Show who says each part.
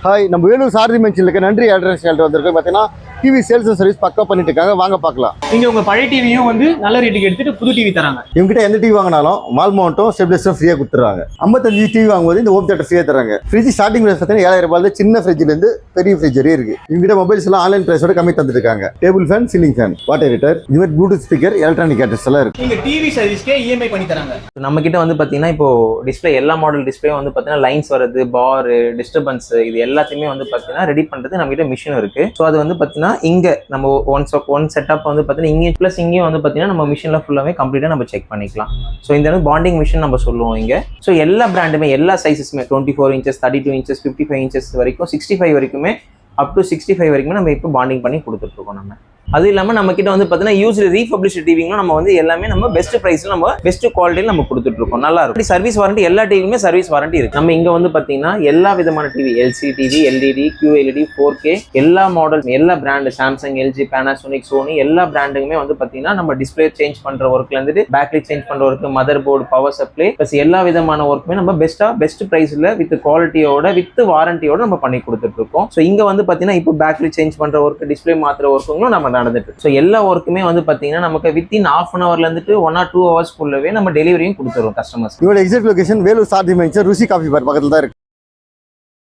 Speaker 1: Hi, நம்ம வேலூர் சாரதி மென்ஷனுக்கு நன்றி address வந்திருக்கோம். பார்த்தீங்கன்னா டிவி சேல்ஸ் அண்ட் சர்வீஸ் பக்கா பண்ணிட்டு இருக்காங்க. வாங்க பார்க்கலாம்.
Speaker 2: நீங்க உங்க பழைய டிவியும் வந்து நல்ல ரேட்டுக்கு எடுத்துட்டு புது டிவி தராங்க.
Speaker 1: இவங்ககிட்ட எந்த டிவி வாங்கினாலும் வால் மவுண்ட்டும் ஸ்டெபிலைசரும் ஃப்ரீயாக கொடுத்துருவாங்க. 55 டிவி வாங்கும்போது இந்த ஹோம் தியேட்டர் ஃப்ரீயாக தராங்க. ஃப்ரிட்ஜ் ஸ்டார்டிங் பிரைஸ் பார்த்தீங்கன்னா 7000 ரூபாய் சின்ன ஃப்ரிட்ஜ்லேருந்து பெரிய ஃப்ரிட்ஜ் வரையும் இருக்கு. இவங்ககிட்ட மொபைல்ஸ் எல்லாம் ஆன்லைன் பிரைஸோட கம்மி தந்துருக்காங்க. Table fan, ceiling fan, water heater, இது மாதிரி ப்ளூடூத் ஸ்பீக்கர், எலக்ட்ரானிக் கேட்டர்ஸ் எல்லாம் இருக்கு.
Speaker 2: நீங்க டிவி சர்வீஸ்க்கே இஎம்ஐ பண்ணி தராங்க.
Speaker 3: நம்ம கிட்ட வந்து பாத்தீங்கன்னா இப்போ டிஸ்பிளே எல்லா மாடல் டிஸ்பிளே வந்து பாத்தீங்கன்னா லைன்ஸ் வருது, பார், டிஸ்டர்பன்ஸ், இது எல்லாத்தையுமே வந்து பாத்தீங்கன்னா ரெடி பண்றது நம்ம கிட்ட மிஷின் இருக்கு. ஸோ அது வந்து பாத்தீங்கன்னா இங்க நம்ம ஒன் செட்டப் வந்து பாத்தீங்கன்னா இங்கே பிளஸ் இங்கேயும் வந்து பாத்தீங்கன்னா நம்ம மிஷின்ல ஃபுல்லாவே கம்ப்ளீட்டா நம்ம செக் பண்ணிக்கலாம். ஸோ இந்த பாண்டிங் மிஷின் நம்ம சொல்லுவோம் இங்க. ஸோ எல்லா பிராண்டுமே எல்லா சைஸஸ்மே 24 இன்ச்சஸ், 32 இன்ச்சஸ், 55 இன்ச்சஸ் வரைக்கும், 65 வரைக்குமே, அப் டு 65 வரைக்குமே நம்ம இப்போ பாண்டிங் பண்ணி கொடுத்துட்டு இருக்கோம். நம்ம அது இல்லாமல் நம்ம கிட்ட வந்து பார்த்தீங்கன்னா யூஸ்டு ரீபப்ளிஷ்டு டிவிங்களும் நம்ம வந்து எல்லாமே நம்ம பெஸ்ட் ப்ரைஸில் நம்ம பெஸ்ட் குவாலிட்டியில் நம்ம கொடுத்துட்டு இருக்கோம். நல்லா இருக்கும். சர்வீஸ் வாரண்டி எல்லா டிவிலுமே சர்வீஸ் வாரண்டி இருக்கு. நம்ம இங்கே வந்து பார்த்தீங்கன்னா எல்லா விதமான TV, LC TV, LED, QLED, 4K, எல்லா மாடல், எல்லா brand, Samsung, LG, Panasonic, Sony, எல்லா பிராண்டுமே வந்து பார்த்தீங்கன்னா நம்ம டிஸ்பிளே சேஞ்ச் பண்ற ஒர்க்ல இருந்துட்டு பேட்டரி சேஞ்ச் பண்ற work, mother board, power supply, plus எல்லா விதமான ஒர்க்குமே நம்ம பெஸ்ட் ப்ரைஸ்ல வித் குவாலிட்டியோட வித் வாரண்டியோட நம்ம பண்ணி கொடுத்துட்டு இருக்கோம். ஸோ இங்க வந்து பார்த்தீங்கன்னா இப்போ பேட்டரி சேஞ்ச் பண்ற ஒர்க், டிஸ்பிளே மாத்திர ஒர்க்குங்களும் நம்ம நடந்துட்டு இருக்கு. ஸோ எல்லா ஒர்க்குமே வந்து பார்த்தீங்கன்னா நமக்கு வித்தின் ½ hour இருந்துட்டு 1 or 2 hours நம்ம டெலிவரியும் கொடுத்துருவோம் கஸ்டமர்ஸ்.
Speaker 1: இவரோட எக்ஸாக்ட் லொகேஷன் வேலூர் சாரதி மென்ஷன் ருசி காஃபி பார் பக்கத்தில் தான் இருக்கு.